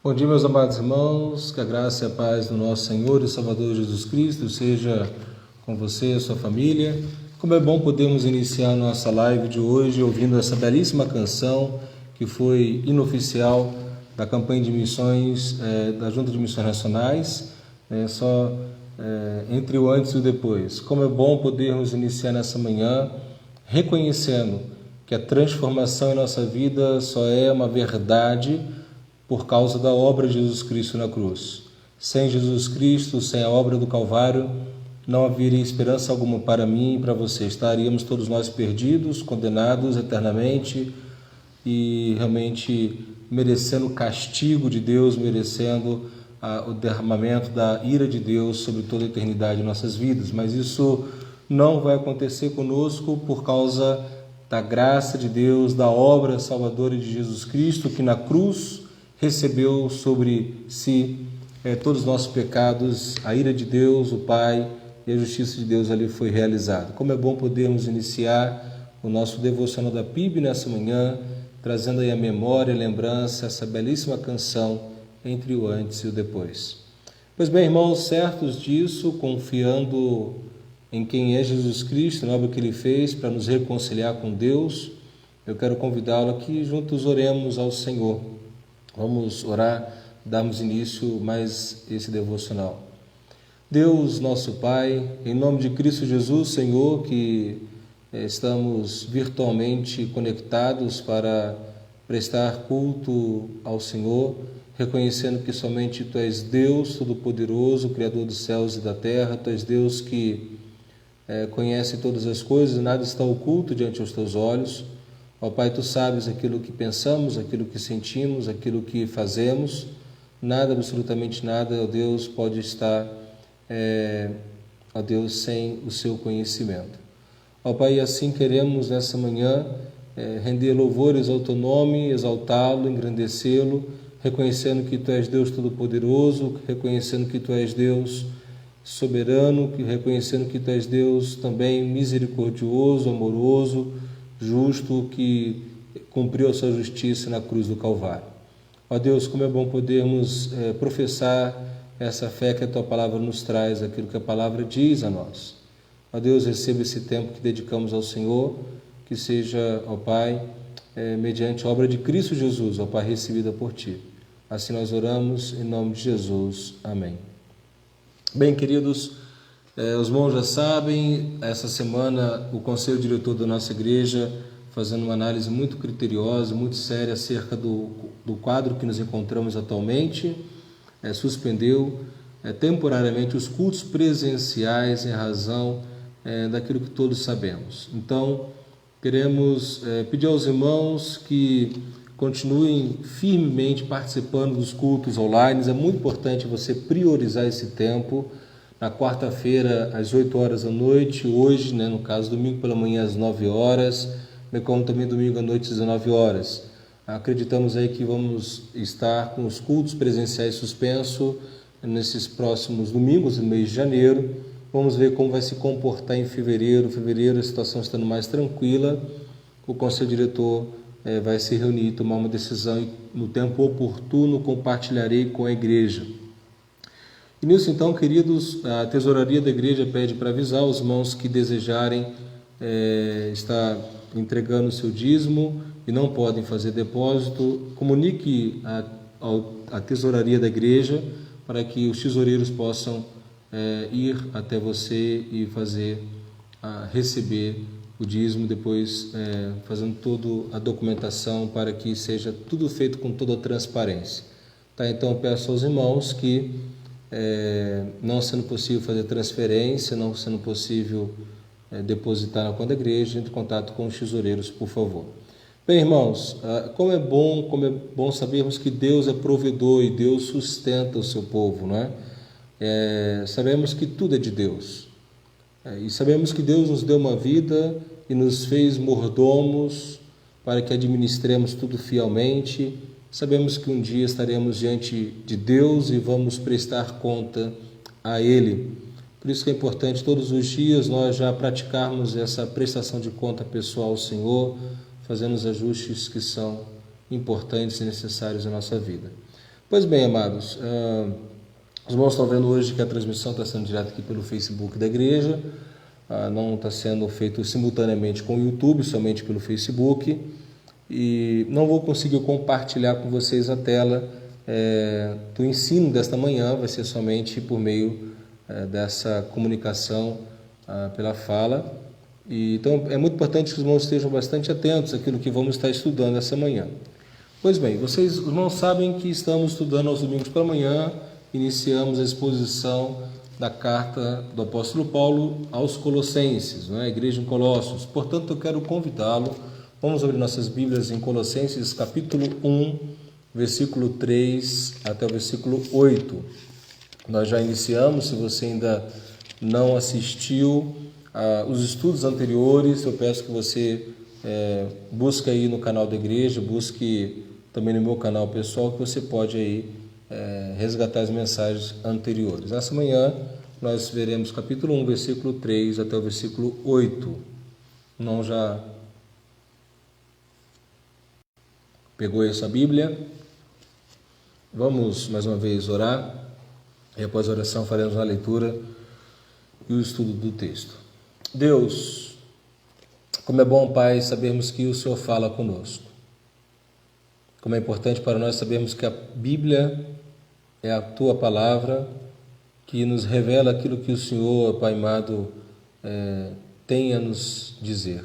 Bom dia, meus amados irmãos, que a graça e a paz do nosso Senhor e Salvador Jesus Cristo seja com você e sua família. Como é bom podermos iniciar nossa live de hoje ouvindo essa belíssima canção que foi inoficial da campanha de missões da Junta de Missões Nacionais, entre o antes e o depois. Como é bom podermos iniciar nessa manhã reconhecendo que a transformação em nossa vida só é uma verdade por causa da obra de Jesus Cristo na cruz. Sem Jesus Cristo, sem a obra do Calvário, não haveria esperança alguma para mim e para você. Estaríamos todos nós perdidos, condenados eternamente e realmente merecendo o castigo de Deus, merecendo o derramamento da ira de Deus sobre toda a eternidade em nossas vidas. Mas isso não vai acontecer conosco por causa da graça de Deus, da obra salvadora de Jesus Cristo, que na cruz recebeu sobre si todos os nossos pecados, a ira de Deus, o Pai, e a justiça de Deus ali foi realizada. Como é bom podermos iniciar o nosso devocional da PIB nessa manhã, trazendo aí a memória, a lembrança, essa belíssima canção entre o antes e o depois. Pois bem, irmãos, certos disso, confiando em quem é Jesus Cristo, na obra que Ele fez para nos reconciliar com Deus, eu quero convidá-lo a que juntos oremos ao Senhor. Vamos orar, darmos início mais esse devocional. Deus, nosso Pai, em nome de Cristo Jesus, Senhor, que estamos virtualmente conectados para prestar culto ao Senhor, reconhecendo que somente Tu és Deus Todo-Poderoso, Criador dos céus e da terra, Tu és Deus que conhece todas as coisas e nada está oculto diante dos Teus olhos. Ó Pai, Tu sabes aquilo que pensamos, aquilo que sentimos, aquilo que fazemos. Nada, absolutamente nada, ó Deus, pode estar, ó Deus, sem o Seu conhecimento. Ó Pai, assim queremos nessa manhã render louvores ao Teu nome, exaltá-lo, engrandecê-lo, reconhecendo que Tu és Deus Todo-Poderoso, reconhecendo que Tu és Deus soberano, reconhecendo que Tu és Deus também misericordioso, amoroso, justo, que cumpriu a sua justiça na cruz do Calvário. Ó Deus, como é bom podermos professar essa fé que a Tua Palavra nos traz, aquilo que a Palavra diz a nós. Ó Deus, receba esse tempo que dedicamos ao Senhor, que seja, ó Pai, mediante a obra de Cristo Jesus, ó Pai, recebida por Ti. Assim nós oramos, em nome de Jesus. Amém. Bem, queridos, os irmãos já sabem, essa semana o Conselho Diretor da nossa igreja, fazendo uma análise muito criteriosa, muito séria acerca do quadro que nos encontramos atualmente, suspendeu temporariamente os cultos presenciais em razão daquilo que todos sabemos. Então, queremos pedir aos irmãos que continuem firmemente participando dos cultos online. É muito importante você priorizar esse tempo. Na quarta-feira, às 8 horas da noite, hoje, no caso, domingo pela manhã, às 9 horas, bem como também domingo à noite, às 19 horas. Acreditamos aí que vamos estar com os cultos presenciais suspensos nesses próximos domingos, no mês de janeiro. Vamos ver como vai se comportar em fevereiro. Fevereiro, a situação estando mais tranquila, o Conselho Diretor vai se reunir e tomar uma decisão, e no tempo oportuno compartilharei com a igreja. E nisso, então, queridos, a tesouraria da igreja pede para avisar os irmãos que desejarem estar entregando o seu dízimo e não podem fazer depósito, comunique a tesouraria da igreja para que os tesoureiros possam ir até você e receber o dízimo, depois fazendo toda a documentação para que seja tudo feito com toda a transparência. Tá? Então, eu peço aos irmãos que não sendo possível fazer transferência, não sendo possível depositar na conta da igreja, entre em contato com os tesoureiros, por favor. Bem, irmãos, como é bom sabermos que Deus é provedor e Deus sustenta o seu povo, não é? Sabemos que tudo é de Deus. E sabemos que Deus nos deu uma vida e nos fez mordomos para que administremos tudo fielmente. Sabemos que um dia estaremos diante de Deus e vamos prestar conta a Ele. Por isso que é importante todos os dias nós já praticarmos essa prestação de conta pessoal ao Senhor, fazendo os ajustes que são importantes e necessários na nossa vida. Pois bem, amados, os irmãos estão vendo hoje que a transmissão está sendo direta aqui pelo Facebook da igreja, não está sendo feito simultaneamente com o YouTube, somente pelo Facebook, e não vou conseguir compartilhar com vocês a tela do ensino desta manhã, vai ser somente por meio dessa comunicação pela fala. Então é muito importante que os irmãos estejam bastante atentos àquilo que vamos estar estudando essa manhã. Pois bem, vocês, os irmãos, sabem que estamos estudando aos domingos pela manhã, iniciamos a exposição da carta do apóstolo Paulo aos Colossenses, a igreja em Colossos. Portanto, eu quero convidá-lo, vamos abrir nossas Bíblias em Colossenses capítulo 1, versículo 3 até o versículo 8. Nós já iniciamos, se você ainda não assistiu os estudos anteriores, eu peço que você busque aí no canal da igreja, busque também no meu canal pessoal, que você pode aí resgatar as mensagens anteriores. Nessa manhã nós veremos capítulo 1, versículo 3 até o versículo 8. Não já pegou aí a sua Bíblia? Vamos mais uma vez orar e após a oração faremos a leitura e o estudo do texto. Deus, como é bom, Pai, sabermos que o Senhor fala conosco. Como é importante para nós sabermos que a Bíblia é a Tua Palavra que nos revela aquilo que o Senhor, Pai amado, tem a nos dizer.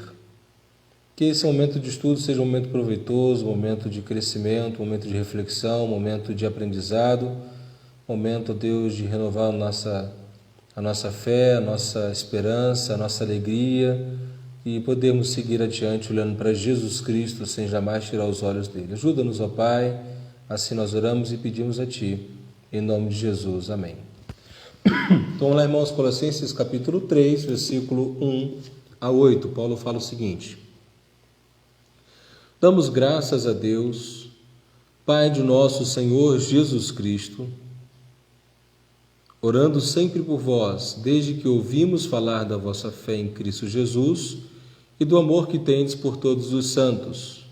Que esse momento de estudo seja um momento proveitoso, um momento de crescimento, um momento de reflexão, um momento de aprendizado, um momento, Deus, de renovar a nossa fé, a nossa esperança, a nossa alegria, e podemos seguir adiante olhando para Jesus Cristo sem jamais tirar os olhos dele. Ajuda-nos, ó Pai, assim nós oramos e pedimos a Ti, em nome de Jesus. Amém. Então, vamos lá, irmãos, Colossenses capítulo 3, versículo 1 a 8. Paulo fala o seguinte: Damos graças a Deus, Pai de nosso Senhor Jesus Cristo, orando sempre por vós, desde que ouvimos falar da vossa fé em Cristo Jesus e do amor que tendes por todos os santos,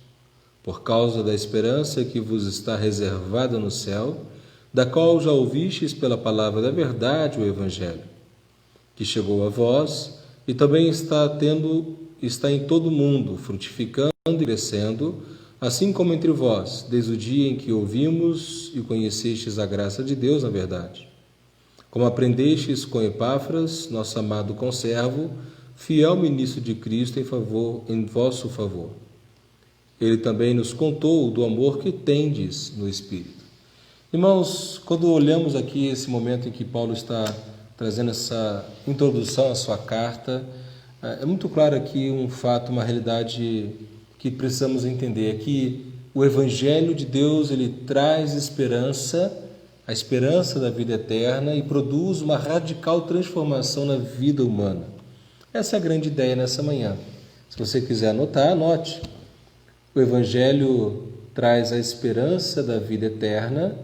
por causa da esperança que vos está reservada no céu, da qual já ouvistes pela palavra da verdade o Evangelho, que chegou a vós e também está em todo o mundo, frutificando e crescendo, assim como entre vós, desde o dia em que ouvimos e conhecestes a graça de Deus na verdade. Como aprendestes com Epáfras, nosso amado conservo, fiel ministro de Cristo em vosso favor. Ele também nos contou do amor que tendes no Espírito. Irmãos, quando olhamos aqui esse momento em que Paulo está trazendo essa introdução à sua carta, é muito claro aqui um fato, uma realidade que precisamos entender, é que o Evangelho de Deus, ele traz esperança, a esperança da vida eterna, e produz uma radical transformação na vida humana. Essa é a grande ideia nessa manhã. Se você quiser anotar, anote. O Evangelho traz a esperança da vida eterna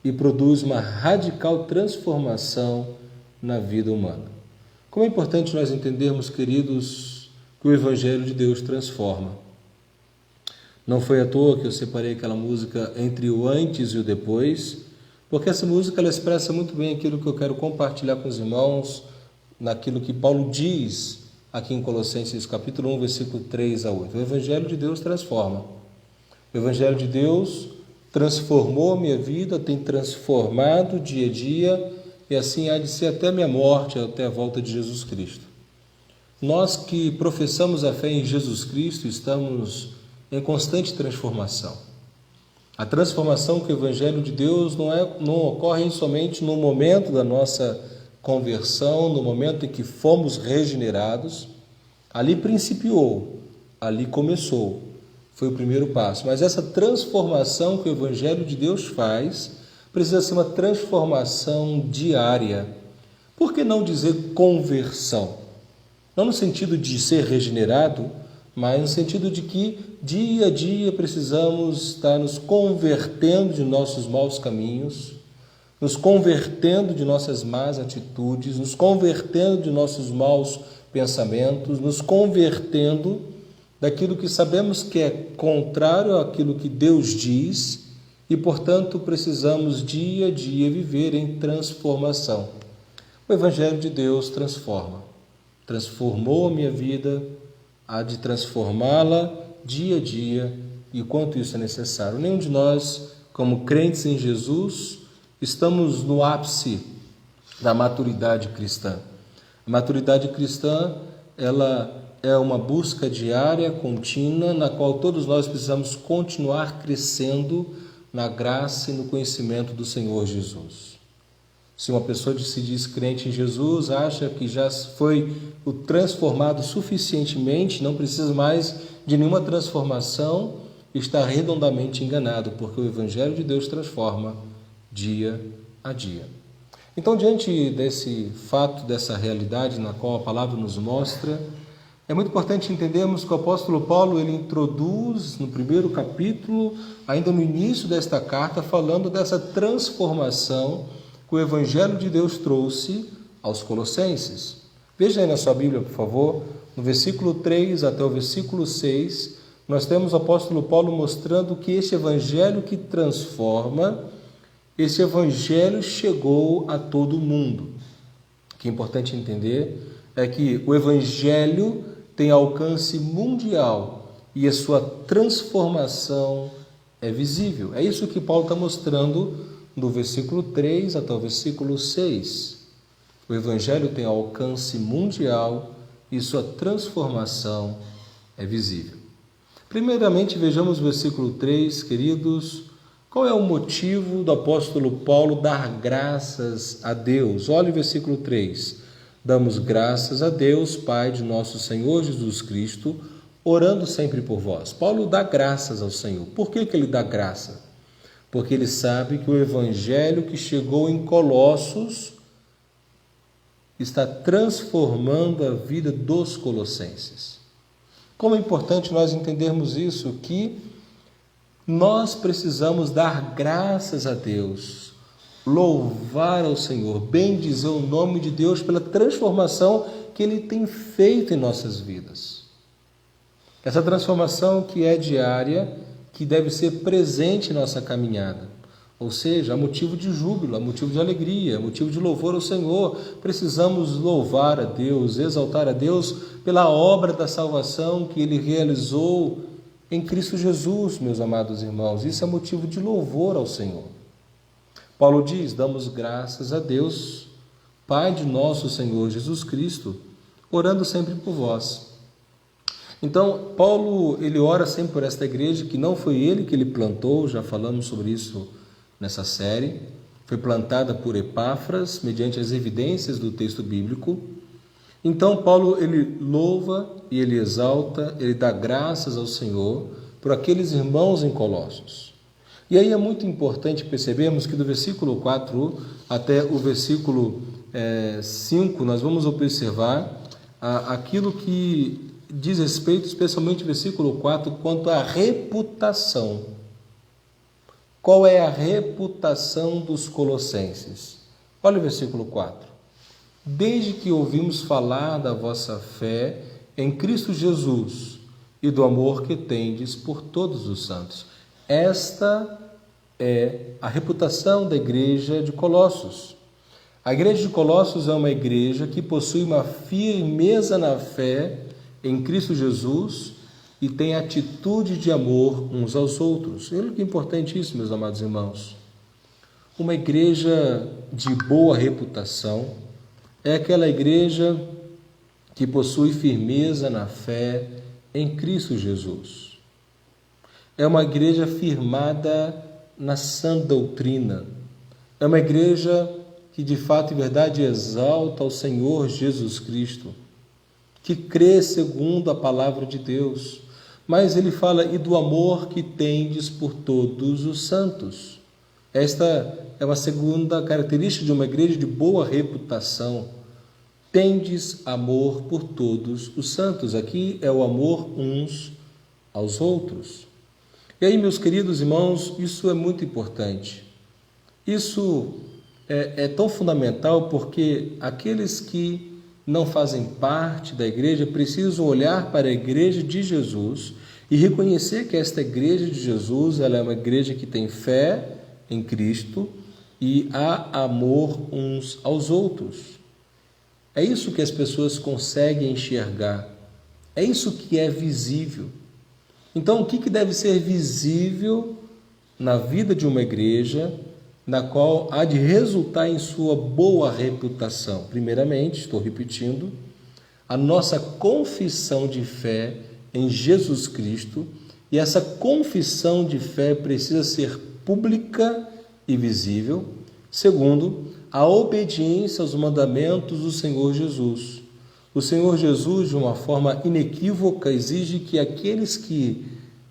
e produz uma radical transformação na vida humana. Como é importante nós entendermos, queridos, que o Evangelho de Deus transforma. Não foi à toa que eu separei aquela música Entre o Antes e o Depois, porque essa música ela expressa muito bem aquilo que eu quero compartilhar com os irmãos, naquilo que Paulo diz aqui em Colossenses capítulo 1, versículo 3 a 8. O Evangelho de Deus transforma. O Evangelho de Deus transformou a minha vida, tem transformado dia a dia, e assim há de ser até a minha morte, até a volta de Jesus Cristo. Nós que professamos a fé em Jesus Cristo estamos em constante transformação. A transformação que o Evangelho de Deus não ocorre somente no momento da nossa conversão, no momento em que fomos regenerados. Ali principiou, ali começou, foi o primeiro passo. Mas essa transformação que o Evangelho de Deus faz precisa ser uma transformação diária. Por que não dizer conversão? Não no sentido de ser regenerado, mas no sentido de que dia a dia precisamos estar nos convertendo de nossos maus caminhos, nos convertendo de nossas más atitudes, nos convertendo de nossos maus pensamentos, nos convertendo daquilo que sabemos que é contrário àquilo que Deus diz e, portanto, precisamos dia a dia viver em transformação. O Evangelho de Deus transforma. Transformou a minha vida, há de transformá-la dia a dia, e quanto isso é necessário. Nenhum de nós, como crentes em Jesus, estamos no ápice da maturidade cristã. A maturidade cristã, ela é uma busca diária, contínua, na qual todos nós precisamos continuar crescendo na graça e no conhecimento do Senhor Jesus. Se uma pessoa se diz crente em Jesus, acha que já foi transformado suficientemente, não precisa mais de nenhuma transformação, está redondamente enganado, porque o Evangelho de Deus transforma dia a dia. Então, diante desse fato, dessa realidade na qual a palavra nos mostra, é muito importante entendermos que o apóstolo Paulo ele introduz no primeiro capítulo, ainda no início desta carta, falando dessa transformação que o Evangelho de Deus trouxe aos Colossenses. Veja aí na sua Bíblia, por favor, no versículo 3 até o versículo 6, nós temos o apóstolo Paulo mostrando que este Evangelho que transforma, esse Evangelho chegou a todo mundo. O que é importante entender é que o Evangelho tem alcance mundial e a sua transformação é visível. É isso que Paulo está mostrando do versículo 3 até o versículo 6. O Evangelho tem alcance mundial e sua transformação é visível. Primeiramente, vejamos o versículo 3, queridos. Qual é o motivo do apóstolo Paulo dar graças a Deus? Olha o versículo 3. Damos graças a Deus, Pai de nosso Senhor Jesus Cristo, orando sempre por vós. Paulo dá graças ao Senhor. Por que ele dá graça? Porque ele sabe que o Evangelho que chegou em Colossos está transformando a vida dos colossenses. Como é importante nós entendermos isso, que nós precisamos dar graças a Deus, louvar ao Senhor, bendizer o nome de Deus pela transformação que Ele tem feito em nossas vidas. Essa transformação que é diária, que deve ser presente em nossa caminhada. Ou seja, há motivo de júbilo, há motivo de alegria, há motivo de louvor ao Senhor. Precisamos louvar a Deus, exaltar a Deus pela obra da salvação que Ele realizou em Cristo Jesus, meus amados irmãos. Isso é motivo de louvor ao Senhor. Paulo diz, damos graças a Deus, Pai de nosso Senhor Jesus Cristo, orando sempre por vós. Então, Paulo, ele ora sempre por esta igreja, que não foi ele que ele plantou, já falamos sobre isso nessa série, foi plantada por Epáfras, mediante as evidências do texto bíblico. Então, Paulo, ele louva e ele exalta, ele dá graças ao Senhor por aqueles irmãos em Colossos. E aí é muito importante percebermos que do versículo 4 até o versículo 5, nós vamos observar aquilo que diz respeito, especialmente o versículo 4, quanto à reputação. Qual é a reputação dos colossenses? Olha o versículo 4. Desde que ouvimos falar da vossa fé em Cristo Jesus e do amor que tendes por todos os santos. Esta é a reputação da igreja de Colossos. A igreja de Colossos é uma igreja que possui uma firmeza na fé em Cristo Jesus e tem atitude de amor uns aos outros. Olha que importante isso, meus amados irmãos. Uma igreja de boa reputação é aquela igreja que possui firmeza na fé em Cristo Jesus. É uma igreja firmada na sã doutrina. É uma igreja que de fato e verdade exalta ao Senhor Jesus Cristo, que crê segundo a palavra de Deus. Mas ele fala, e do amor que tendes por todos os santos. Esta é uma segunda característica de uma igreja de boa reputação. Tendes amor por todos os santos. Aqui é o amor uns aos outros. E aí, meus queridos irmãos, isso é muito importante. Isso é tão fundamental porque aqueles que não fazem parte da igreja precisam olhar para a igreja de Jesus e reconhecer que esta igreja de Jesus, ela é uma igreja que tem fé em Cristo e há amor uns aos outros. É isso que as pessoas conseguem enxergar. É isso que é visível. Então, o que deve ser visível na vida de uma igreja, na qual há de resultar em sua boa reputação? Primeiramente, estou repetindo, a nossa confissão de fé em Jesus Cristo, e essa confissão de fé precisa ser pública e visível. Segundo, a obediência aos mandamentos do Senhor Jesus. O Senhor Jesus, de uma forma inequívoca, exige que aqueles que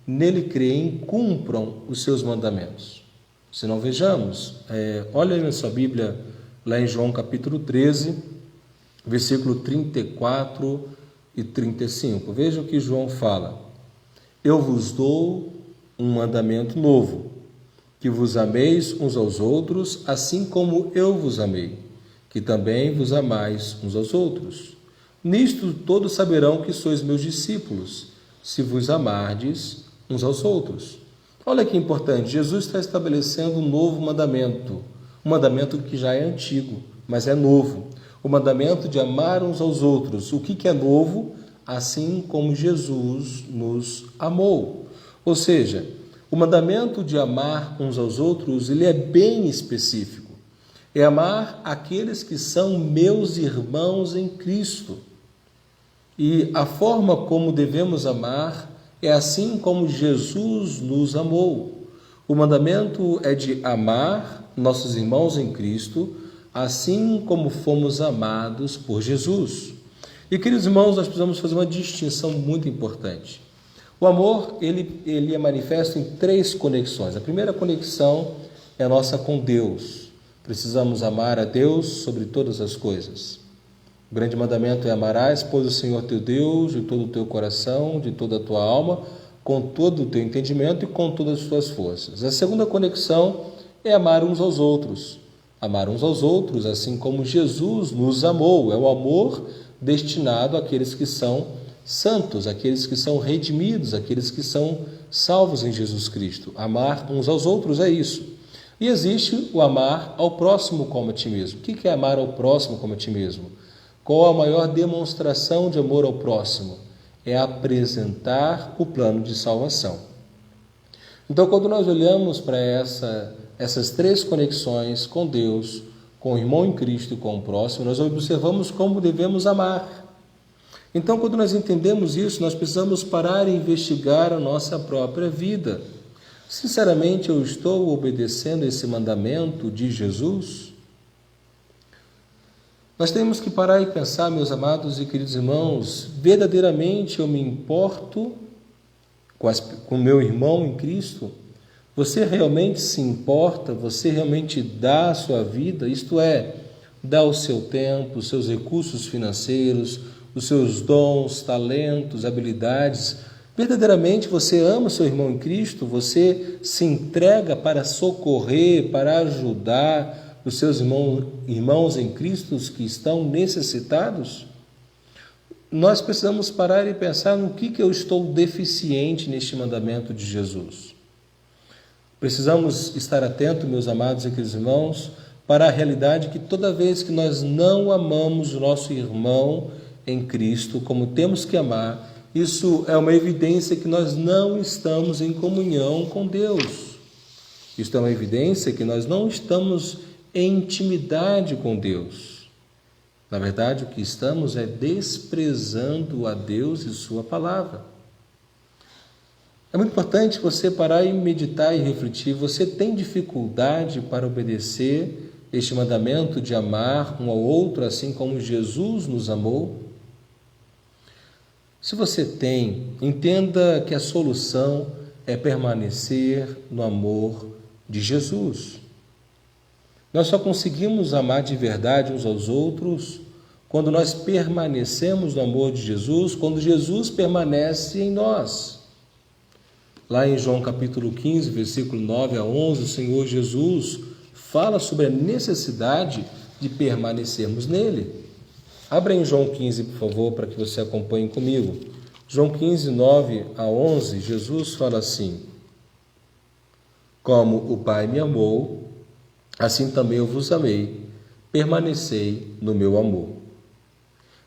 nele creem cumpram os seus mandamentos. Se não, vejamos, olha aí na sua Bíblia, lá em João capítulo 13, versículo 34 e 35. Veja o que João fala. Eu vos dou um mandamento novo, que vos ameis uns aos outros, assim como eu vos amei, que também vos amais uns aos outros. Nisto todos saberão que sois meus discípulos, se vos amardes uns aos outros. Olha que importante, Jesus está estabelecendo um novo mandamento, um mandamento que já é antigo, mas é novo. O mandamento de amar uns aos outros. O que é novo? Assim como Jesus nos amou. Ou seja, o mandamento de amar uns aos outros, ele é bem específico. É amar aqueles que são meus irmãos em Cristo. E a forma como devemos amar é assim como Jesus nos amou. O mandamento é de amar nossos irmãos em Cristo, assim como fomos amados por Jesus. E, queridos irmãos, nós precisamos fazer uma distinção muito importante. O amor, ele é manifesto em 3 conexões. A primeira conexão é a nossa com Deus. Precisamos amar a Deus sobre todas as coisas. O grande mandamento é: amarás, pois, o Senhor teu Deus de todo o teu coração, de toda a tua alma, com todo o teu entendimento e com todas as tuas forças. A segunda conexão é amar uns aos outros. Amar uns aos outros, assim como Jesus nos amou. É o amor destinado àqueles que são santos, aqueles que são redimidos, aqueles que são salvos em Jesus Cristo. Amar uns aos outros é isso. E existe o amar ao próximo como a ti mesmo. O que é amar ao próximo como a ti mesmo? Qual a maior demonstração de amor ao próximo? É apresentar o plano de salvação. Então, quando nós olhamos para essas 3 conexões com Deus, com o irmão em Cristo e com o próximo, nós observamos como devemos amar. Então, quando nós entendemos isso, nós precisamos parar e investigar a nossa própria vida. Sinceramente, eu estou obedecendo esse mandamento de Jesus? Nós temos que parar e pensar, meus amados e queridos irmãos, verdadeiramente eu me importo com o meu irmão em Cristo? Você realmente se importa? Você realmente dá a sua vida? Isto é, dá o seu tempo, os seus recursos financeiros, os seus dons, talentos, habilidades. Verdadeiramente você ama o seu irmão em Cristo? Você se entrega para socorrer, para ajudar os seus irmãos em Cristo que estão necessitados? Nós precisamos parar e pensar no que eu estou deficiente neste mandamento de Jesus. Precisamos estar atentos, meus amados e queridos irmãos, para a realidade que toda vez que nós não amamos o nosso irmão em Cristo como temos que amar, isso é uma evidência que nós não estamos em comunhão com Deus. Isso é uma evidência que nós não estamos em intimidade com Deus. Na verdade, o que estamos é desprezando a Deus e sua palavra. É muito importante você parar e meditar e refletir. Você tem dificuldade para obedecer este mandamento de amar um ao outro assim como Jesus nos amou? Se você tem, entenda que a solução é permanecer no amor de Jesus. Nós só conseguimos amar de verdade uns aos outros quando nós permanecemos no amor de Jesus, quando Jesus permanece em nós. Lá em João capítulo 15, versículo 9 a 11, o Senhor Jesus fala sobre a necessidade de permanecermos nele. Abra em João 15, por favor, para que você acompanhe comigo. João 15, 9 a 11, Jesus fala assim: como o Pai me amou, assim também eu vos amei, permanecei no meu amor.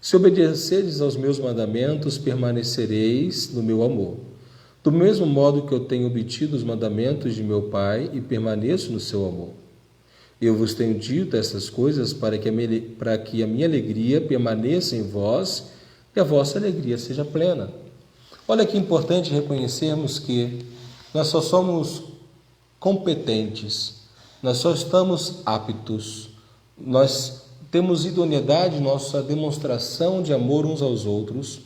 Se obedecerdes aos meus mandamentos, permanecereis no meu amor. Do mesmo modo que eu tenho obtido os mandamentos de meu Pai e permaneço no seu amor. Eu vos tenho dito essas coisas para que a minha alegria permaneça em vós e a vossa alegria seja plena. Olha que importante reconhecermos que nós só somos competentes, nós só estamos aptos, nós temos idoneidade em nossa demonstração de amor uns aos outros,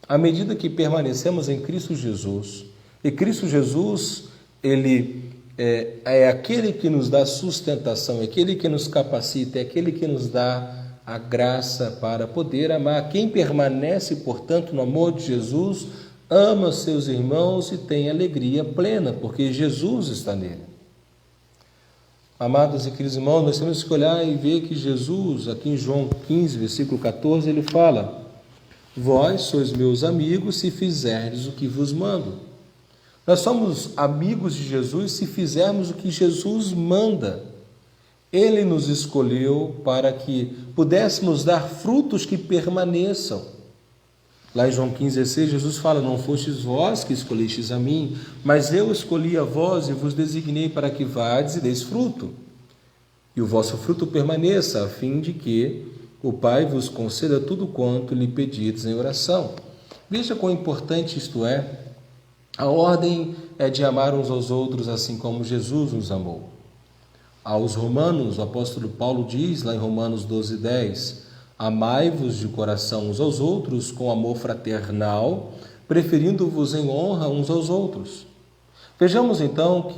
à medida que permanecemos em Cristo Jesus. E Cristo Jesus, Ele é aquele que nos dá sustentação, é aquele que nos capacita, é aquele que nos dá a graça para poder amar. Quem permanece, portanto, no amor de Jesus, ama seus irmãos e tem alegria plena, porque Jesus está nele. Amados e queridos irmãos, nós temos que olhar e ver que Jesus, aqui em João 15, versículo 14, ele fala: vós sois meus amigos se fizerdes o que vos mando. Nós somos amigos de Jesus se fizermos o que Jesus manda. Ele nos escolheu para que pudéssemos dar frutos que permaneçam. Lá em João 15,16, Jesus fala: não fostes vós que escolhestes a mim, mas eu escolhi a vós e vos designei para que vades e deis fruto. E o vosso fruto permaneça, a fim de que o Pai vos conceda tudo quanto lhe pedides em oração. Veja quão importante isto é. A ordem é de amar uns aos outros assim como Jesus nos amou. Aos Romanos, o apóstolo Paulo diz, lá em Romanos 12:10, amai-vos de coração uns aos outros com amor fraternal, preferindo-vos em honra uns aos outros. Vejamos então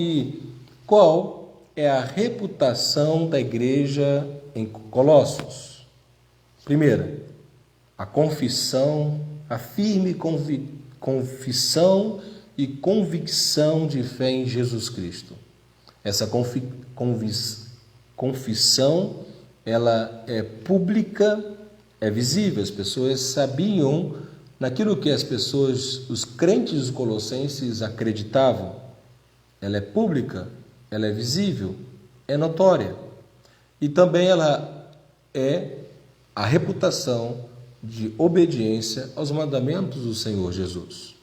qual é a reputação da igreja em Colossos. Primeira, a confissão, a firme confissão e convicção de fé em Jesus Cristo. Essa confissão, ela é pública, é visível. As pessoas sabiam naquilo que os crentes dos Colossenses acreditavam. Ela é pública, ela é visível, é notória. E também ela é a reputação de obediência aos mandamentos do Senhor Jesus.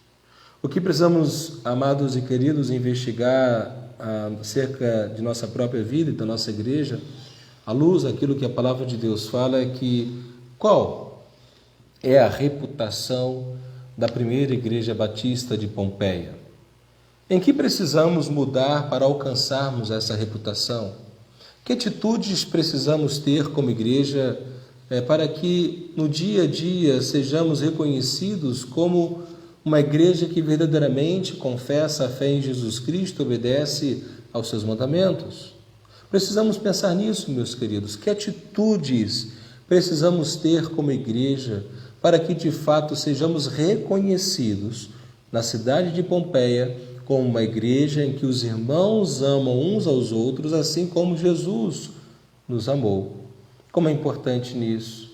O que precisamos, amados e queridos, investigar acerca de nossa própria vida e da nossa igreja, à luz daquilo que a palavra de Deus fala, é que qual é a reputação da primeira igreja batista de Pompeia? Em que precisamos mudar para alcançarmos essa reputação? Que atitudes precisamos ter como igreja para que no dia a dia sejamos reconhecidos como uma igreja que verdadeiramente confessa a fé em Jesus Cristo, obedece aos seus mandamentos? Precisamos pensar nisso, meus queridos. Que atitudes precisamos ter como igreja para que de fato sejamos reconhecidos na cidade de Pompeia como uma igreja em que os irmãos amam uns aos outros assim como Jesus nos amou? Como é importante nisso.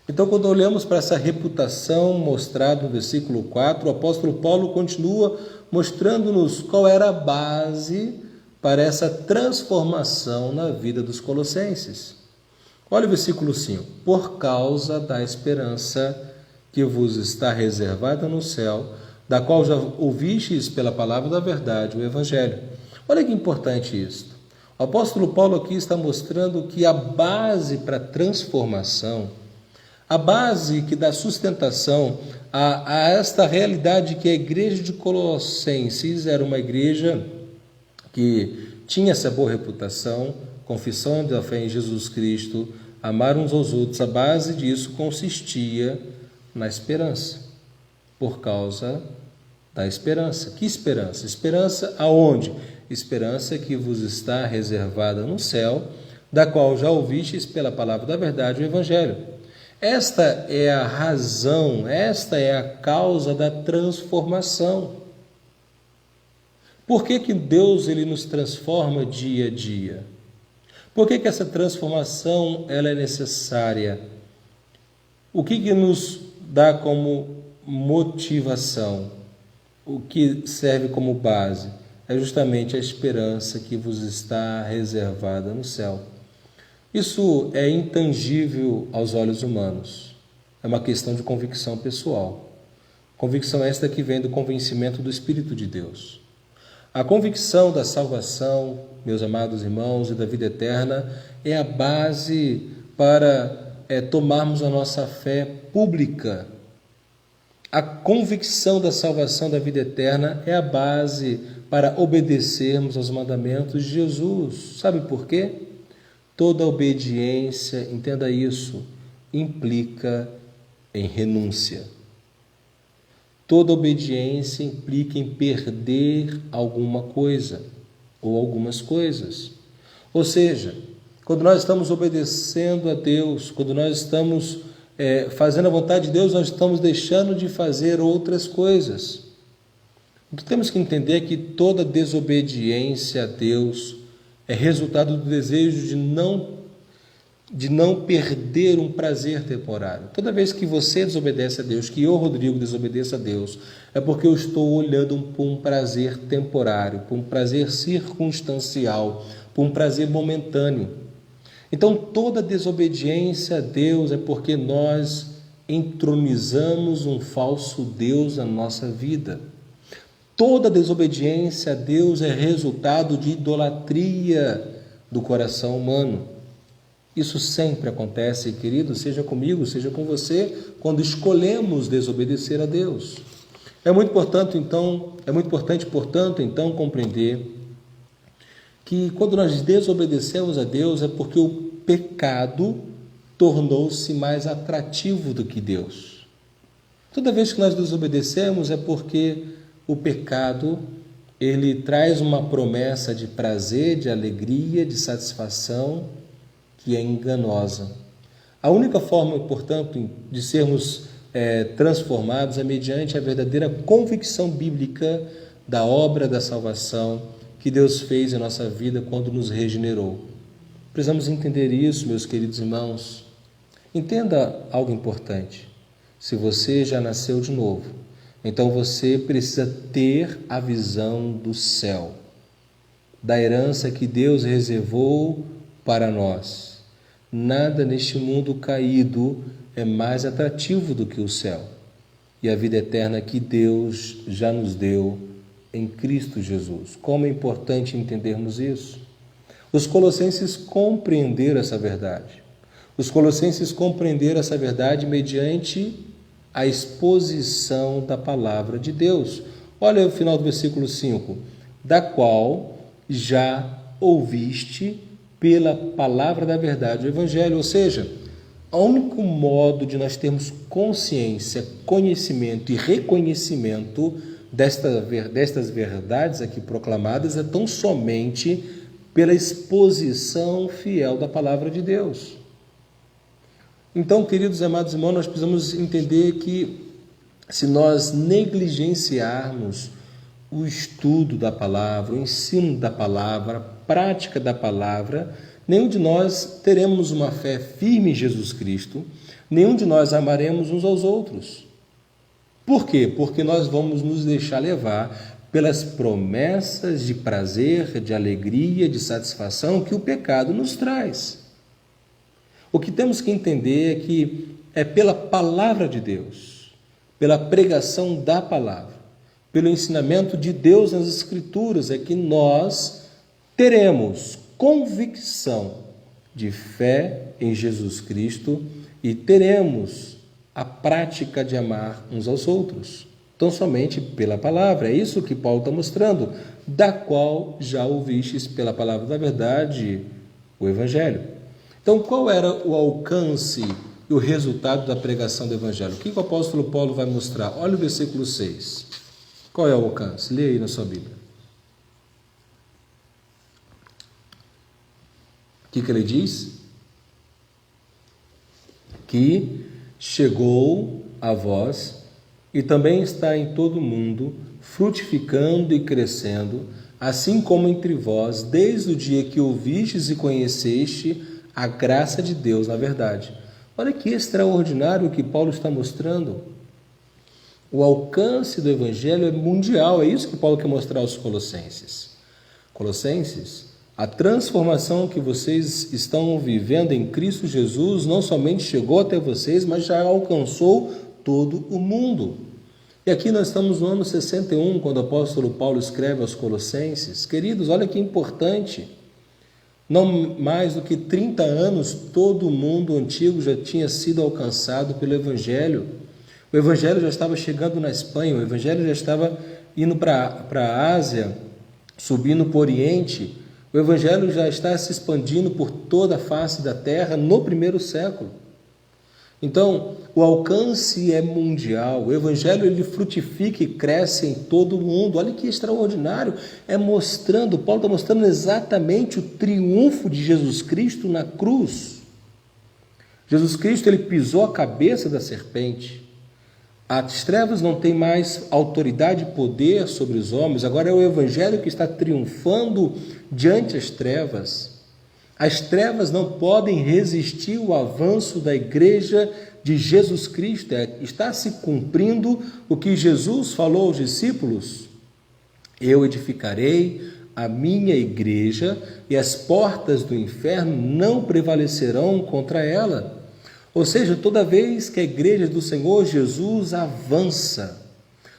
Então, quando olhamos para essa reputação mostrada no versículo 4, o apóstolo Paulo continua mostrando-nos qual era a base para essa transformação na vida dos colossenses. Olha o versículo 5. Por causa da esperança que vos está reservada no céu, da qual já ouvistes pela palavra da verdade, o Evangelho. Olha que importante isso. O apóstolo Paulo aqui está mostrando que a base para a transformação, a base que dá sustentação a esta realidade que a igreja de Colossenses era uma igreja que tinha essa boa reputação, confissão da fé em Jesus Cristo, amar uns aos outros. A base disso consistia na esperança, por causa da esperança. Que esperança? Esperança aonde? Esperança que vos está reservada no céu, da qual já ouvistes pela palavra da verdade o Evangelho. Esta é a razão, esta é a causa da transformação. Por que Deus ele nos transforma dia a dia? Por que essa transformação ela é necessária? O que nos dá como motivação, o que serve como base, é justamente a esperança que vos está reservada no céu. Isso é intangível aos olhos humanos. É uma questão de convicção pessoal. Convicção esta que vem do convencimento do Espírito de Deus. A convicção da salvação, meus amados irmãos, e da vida eterna é a base para tomarmos a nossa fé pública. A convicção da salvação da vida eterna é a base para obedecermos aos mandamentos de Jesus. Sabe por quê? Toda obediência, entenda isso, implica em renúncia. Toda obediência implica em perder alguma coisa ou algumas coisas. Ou seja, quando nós estamos obedecendo a Deus, quando nós estamos fazendo a vontade de Deus, nós estamos deixando de fazer outras coisas. O que temos que entender é que toda desobediência a Deus é resultado do desejo de não perder um prazer temporário. Toda vez que você desobedece a Deus, que eu, Rodrigo, desobedeço a Deus, é porque eu estou olhando por um prazer temporário, por um prazer circunstancial, por um prazer momentâneo. Então, toda desobediência a Deus é porque nós entronizamos um falso Deus na nossa vida. Toda desobediência a Deus é resultado de idolatria do coração humano. Isso sempre acontece, querido, seja comigo, seja com você, quando escolhemos desobedecer a Deus. É muito importante, portanto, compreender que quando nós desobedecemos a Deus é porque o pecado tornou-se mais atrativo do que Deus. Toda vez que nós desobedecemos é porque o pecado, ele traz uma promessa de prazer, de alegria, de satisfação, que é enganosa. A única forma, portanto, de sermos transformados é mediante a verdadeira convicção bíblica da obra da salvação que Deus fez em nossa vida quando nos regenerou. Precisamos entender isso, meus queridos irmãos. Entenda algo importante. Se você já nasceu de novo, então você precisa ter a visão do céu, da herança que Deus reservou para nós. Nada neste mundo caído é mais atrativo do que o céu e a vida eterna que Deus já nos deu em Cristo Jesus. Como é importante entendermos isso. Os colossenses compreenderam essa verdade. Os colossenses compreenderam essa verdade mediante a exposição da palavra de Deus. Olha o final do versículo 5. Da qual já ouviste pela palavra da verdade, o Evangelho. Ou seja, o único modo de nós termos consciência, conhecimento e reconhecimento destas verdades aqui proclamadas é tão somente pela exposição fiel da palavra de Deus. Então, queridos e amados irmãos, nós precisamos entender que se nós negligenciarmos o estudo da palavra, o ensino da palavra, a prática da palavra, nenhum de nós teremos uma fé firme em Jesus Cristo, nenhum de nós amaremos uns aos outros. Por quê? Porque nós vamos nos deixar levar pelas promessas de prazer, de alegria, de satisfação que o pecado nos traz. O que temos que entender é que é pela palavra de Deus, pela pregação da palavra, pelo ensinamento de Deus nas Escrituras, é que nós teremos convicção de fé em Jesus Cristo e teremos a prática de amar uns aos outros. Então, somente pela palavra. É isso que Paulo está mostrando, da qual já ouvistes pela palavra da verdade, o Evangelho. Então, qual era o alcance e o resultado da pregação do Evangelho? O que o apóstolo Paulo vai mostrar? Olha o versículo 6. Qual é o alcance? Leia aí na sua Bíblia. O que ele diz? Que chegou a vós e também está em todo o mundo, frutificando e crescendo, assim como entre vós, desde o dia que ouvistes e conheceste a graça de Deus na verdade. Olha que extraordinário o que Paulo está mostrando. O alcance do Evangelho é mundial, é isso que Paulo quer mostrar aos Colossenses. Colossenses, a transformação que vocês estão vivendo em Cristo Jesus não somente chegou até vocês, mas já alcançou todo o mundo. E aqui nós estamos no ano 61, quando o apóstolo Paulo escreve aos Colossenses. Queridos, olha que importante. Não mais do que 30 anos, todo o mundo antigo já tinha sido alcançado pelo Evangelho. O Evangelho já estava chegando na Espanha, o Evangelho já estava indo para a Ásia, subindo para o Oriente. O Evangelho já está se expandindo por toda a face da terra no primeiro século. Então, o alcance é mundial. O Evangelho ele frutifica e cresce em todo o mundo. Olha que extraordinário. Paulo está mostrando exatamente o triunfo de Jesus Cristo na cruz. Jesus Cristo ele pisou a cabeça da serpente. As trevas não têm mais autoridade e poder sobre os homens. Agora é o Evangelho que está triunfando diante das trevas. As trevas não podem resistir ao avanço da igreja de Jesus Cristo. Está se cumprindo o que Jesus falou aos discípulos. Eu edificarei a minha igreja e as portas do inferno não prevalecerão contra ela. Ou seja, toda vez que a igreja do Senhor Jesus avança,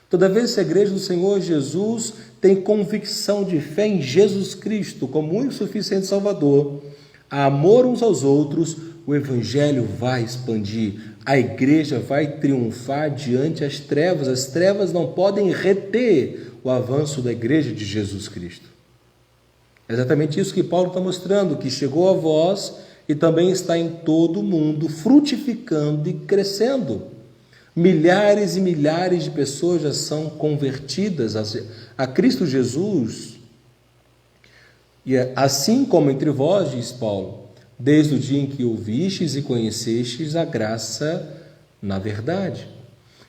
toda vez que a igreja do Senhor Jesus tem convicção de fé em Jesus Cristo como único e suficiente Salvador, amor uns aos outros, o Evangelho vai expandir, a igreja vai triunfar diante das trevas. As trevas não podem reter o avanço da igreja de Jesus Cristo. É exatamente isso que Paulo está mostrando, que chegou a vós e também está em todo o mundo, frutificando e crescendo. Milhares e milhares de pessoas já são convertidas a Cristo Jesus. E assim como entre vós, diz Paulo, desde o dia em que ouvistes e conhecestes a graça na verdade.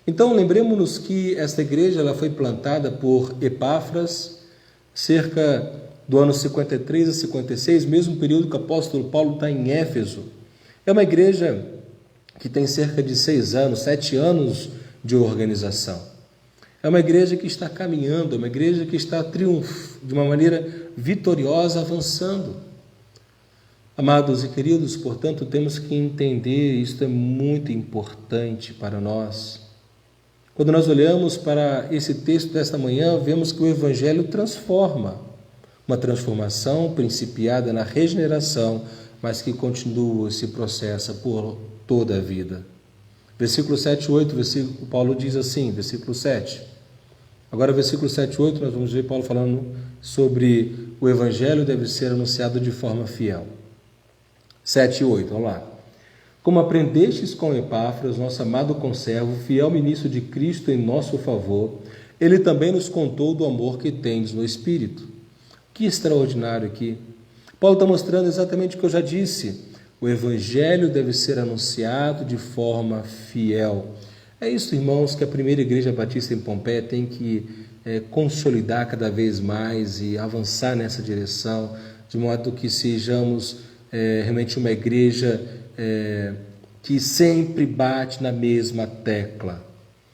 Então, lembremos-nos que esta igreja ela foi plantada por Epáfras, cerca do ano 53 a 56, mesmo período que o apóstolo Paulo está em Éfeso. É uma igreja que tem cerca de 6 anos, 7 anos de organização. É uma igreja que está caminhando, é uma igreja que está de uma maneira vitoriosa, avançando. Amados e queridos, portanto, temos que entender, isto é muito importante para nós. Quando nós olhamos para esse texto desta manhã, vemos que o Evangelho transforma. Uma transformação principiada na regeneração, mas que continua, se processa por toda a vida. Versículo 7 e 8, Paulo diz assim, versículo 7. Agora, versículo 7 e 8, nós vamos ver Paulo falando sobre o Evangelho deve ser anunciado de forma fiel. 7 e 8, vamos lá. Como aprendestes com Epáfras, nosso amado conservo, fiel ministro de Cristo em nosso favor, ele também nos contou do amor que tendes no Espírito. Que extraordinário aqui. Paulo está mostrando exatamente o que eu já disse. O Evangelho deve ser anunciado de forma fiel. É isso, irmãos, que a primeira igreja batista em Pompeia tem que consolidar cada vez mais e avançar nessa direção, de modo que sejamos realmente uma igreja que sempre bate na mesma tecla,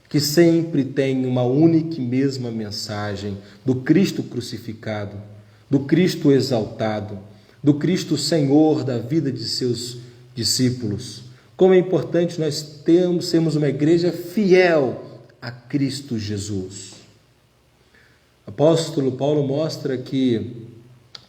que sempre tem uma única e mesma mensagem do Cristo crucificado, do Cristo exaltado, do Cristo Senhor da vida de seus discípulos. Como é importante nós sermos uma igreja fiel a Cristo Jesus. O apóstolo Paulo mostra que,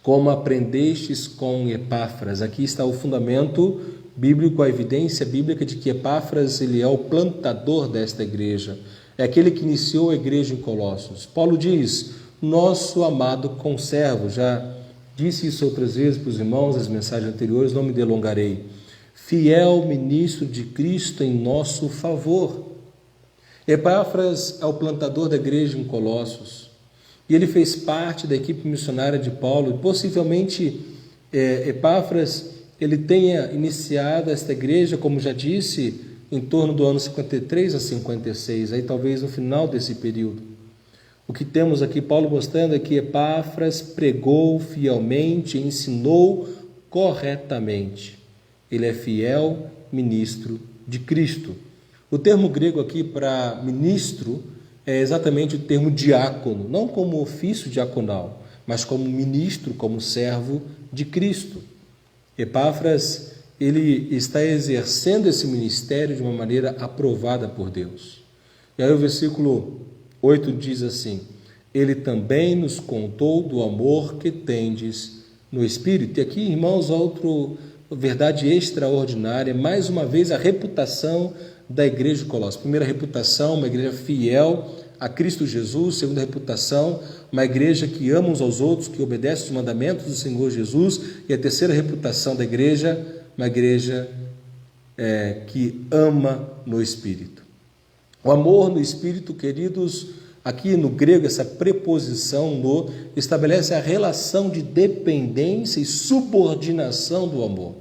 como aprendestes com Epáfras, aqui está o fundamento bíblico, a evidência bíblica de que Epáfras ele é o plantador desta igreja, é aquele que iniciou a igreja em Colossos. Paulo diz, nosso amado conservo, já disse isso outras vezes para os irmãos, as mensagens anteriores, não me delongarei. Fiel ministro de Cristo em nosso favor. Epáfras é o plantador da igreja em Colossos, e ele fez parte da equipe missionária de Paulo, e possivelmente Epáfras ele tenha iniciado esta igreja, como já disse, em torno do ano 53 a 56, aí talvez no final desse período. O que temos aqui, Paulo mostrando é que Epáfras pregou fielmente, ensinou corretamente. Ele é fiel ministro de Cristo. O termo grego aqui para ministro é exatamente o termo diácono, não como ofício diaconal, mas como ministro, como servo de Cristo. Epáfras, ele está exercendo esse ministério de uma maneira aprovada por Deus. E aí o versículo 8 diz assim: ele também nos contou do amor que tendes no Espírito. E aqui, irmãos, outra verdade extraordinária, mais uma vez a reputação da igreja de Colossos. Primeira reputação, uma igreja fiel a Cristo Jesus. Segunda reputação, uma igreja que ama uns aos outros, que obedece os mandamentos do Senhor Jesus. E a terceira reputação da igreja, uma igreja que ama no Espírito. O amor no Espírito, queridos, aqui no grego, essa preposição no estabelece a relação de dependência e subordinação do amor.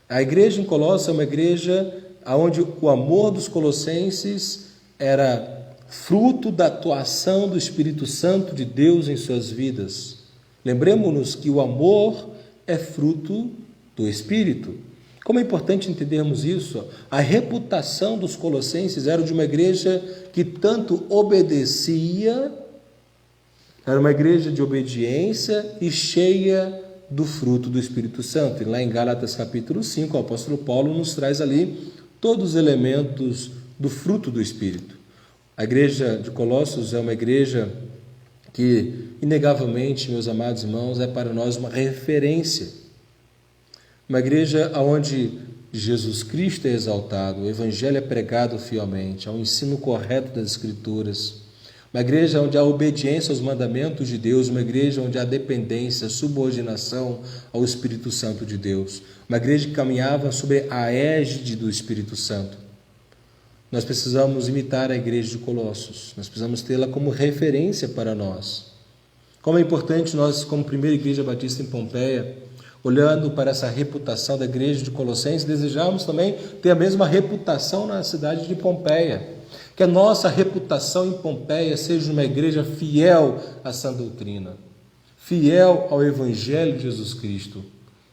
A igreja em Colossos é uma igreja onde o amor dos colossenses era fruto da atuação do Espírito Santo de Deus em suas vidas. Lembremos-nos que o amor é fruto do Espírito. Como é importante entendermos isso, a reputação dos colossenses era de uma igreja que tanto obedecia, era uma igreja de obediência e cheia do fruto do Espírito Santo. E lá em Gálatas capítulo 5, o apóstolo Paulo nos traz ali todos os elementos do fruto do Espírito. A igreja de Colossos é uma igreja que, inegavelmente, meus amados irmãos, é para nós uma referência. Uma igreja onde Jesus Cristo é exaltado, o Evangelho é pregado fielmente, há um ensino correto das Escrituras. Uma igreja onde há obediência aos mandamentos de Deus, uma igreja onde há dependência, subordinação ao Espírito Santo de Deus. Uma igreja que caminhava sobre a égide do Espírito Santo. Nós precisamos imitar a igreja de Colossos, nós precisamos tê-la como referência para nós. Como é importante nós, como primeira igreja batista em Pompeia, olhando para essa reputação da igreja de Colossenses, desejamos também ter a mesma reputação na cidade de Pompeia. Que a nossa reputação em Pompeia seja uma igreja fiel à sã doutrina, fiel ao Evangelho de Jesus Cristo,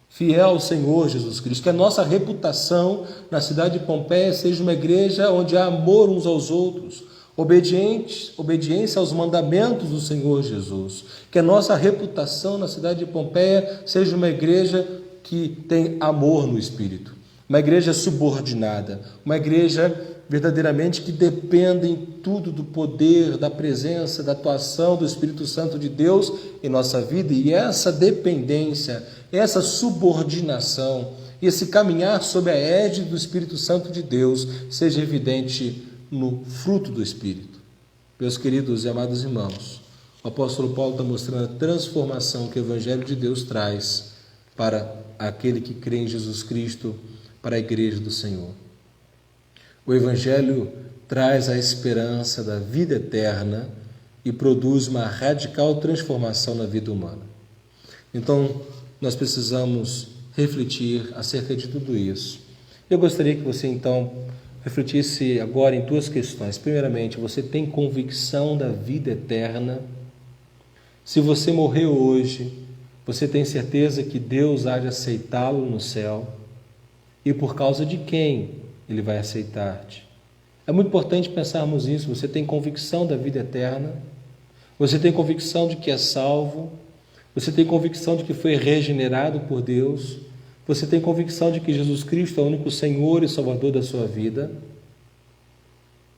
fiel ao Senhor Jesus Cristo. Que a nossa reputação na cidade de Pompeia seja uma igreja onde há amor uns aos outros, obediência aos mandamentos do Senhor Jesus. Que a nossa reputação na cidade de Pompeia seja uma igreja que tem amor no Espírito, uma igreja subordinada, uma igreja verdadeiramente que depende em tudo do poder, da presença, da atuação do Espírito Santo de Deus em nossa vida. E essa dependência, essa subordinação, esse caminhar sob a égide do Espírito Santo de Deus seja evidente no fruto do Espírito. Meus queridos e amados irmãos, o apóstolo Paulo está mostrando a transformação que o Evangelho de Deus traz para aquele que crê em Jesus Cristo, para a igreja do Senhor. O Evangelho traz a esperança da vida eterna e produz uma radical transformação na vida humana. Então, nós precisamos refletir acerca de tudo isso. Eu gostaria que você, então, refletisse agora em duas questões. Primeiramente, você tem convicção da vida eterna? Se você morreu hoje, você tem certeza que Deus há de aceitá-lo no céu? E por causa de quem Ele vai aceitar-te? É muito importante pensarmos isso. Você tem convicção da vida eterna? Você tem convicção de que é salvo? Você tem convicção de que foi regenerado por Deus? Você tem convicção de que Jesus Cristo é o único Senhor e Salvador da sua vida?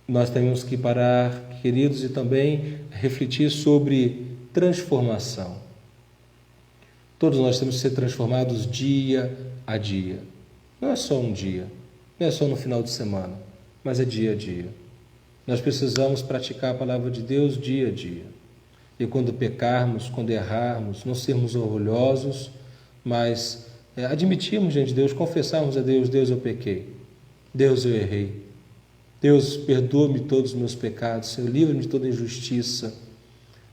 Nós temos que parar, queridos, e também refletir sobre transformação. Todos nós temos que ser transformados dia a dia. Não é só um dia, não é só no final de semana, mas é dia a dia. Nós precisamos praticar a palavra de Deus dia a dia. E quando pecarmos, quando errarmos, não sermos orgulhosos, mas admitirmos diante de Deus, confessarmos a Deus: Deus, eu pequei, Deus, eu errei, Deus, perdoa-me todos os meus pecados, Senhor, livra-me de toda injustiça,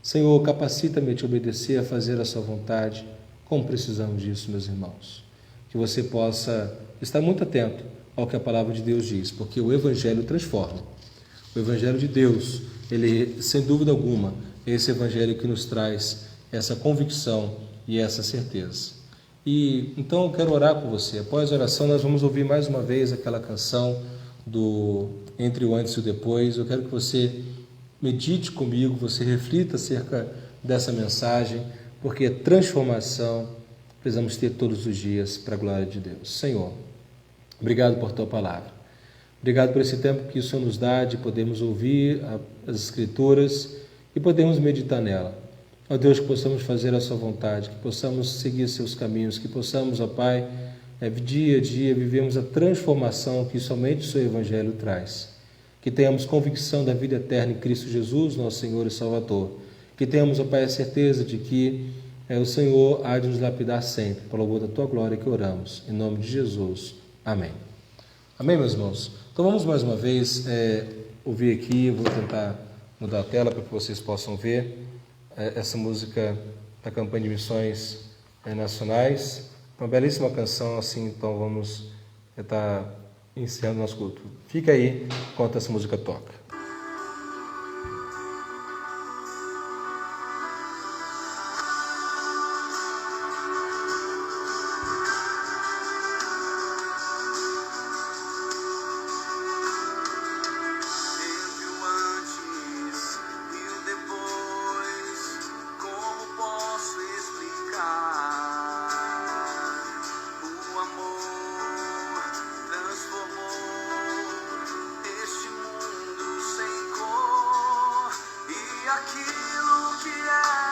Senhor, capacita-me a te obedecer, a fazer a sua vontade. Como precisamos disso, meus irmãos? Que você possa estar muito atento ao que a palavra de Deus diz, porque o Evangelho transforma. O Evangelho de Deus, ele, sem dúvida alguma, é esse Evangelho que nos traz essa convicção e essa certeza. E então eu quero orar com você. Após a oração, nós vamos ouvir mais uma vez aquela canção do Entre o Antes e o Depois. Eu quero que você medite comigo, você reflita acerca dessa mensagem, porque transformação precisamos ter todos os dias para a glória de Deus. Senhor, obrigado por tua palavra. Obrigado por esse tempo que o Senhor nos dá de podermos ouvir as Escrituras e podermos meditar nela. Ó Deus, que possamos fazer a sua vontade, que possamos seguir seus caminhos, que possamos, ó Pai, dia a dia vivemos a transformação que somente o seu Evangelho traz. Que tenhamos convicção da vida eterna em Cristo Jesus, nosso Senhor e Salvador. Que tenhamos, ó Pai, a certeza de que o Senhor há de nos lapidar sempre, para o louvor da tua glória que oramos. Em nome de Jesus. Amém. Amém, meus irmãos? Então vamos mais uma vez ouvir aqui, eu vou tentar mudar a tela para que vocês possam ver essa música da campanha de missões nacionais. Uma belíssima canção, assim, então vamos estar encerrando nosso culto. Fica aí enquanto essa música toca. Aquilo que é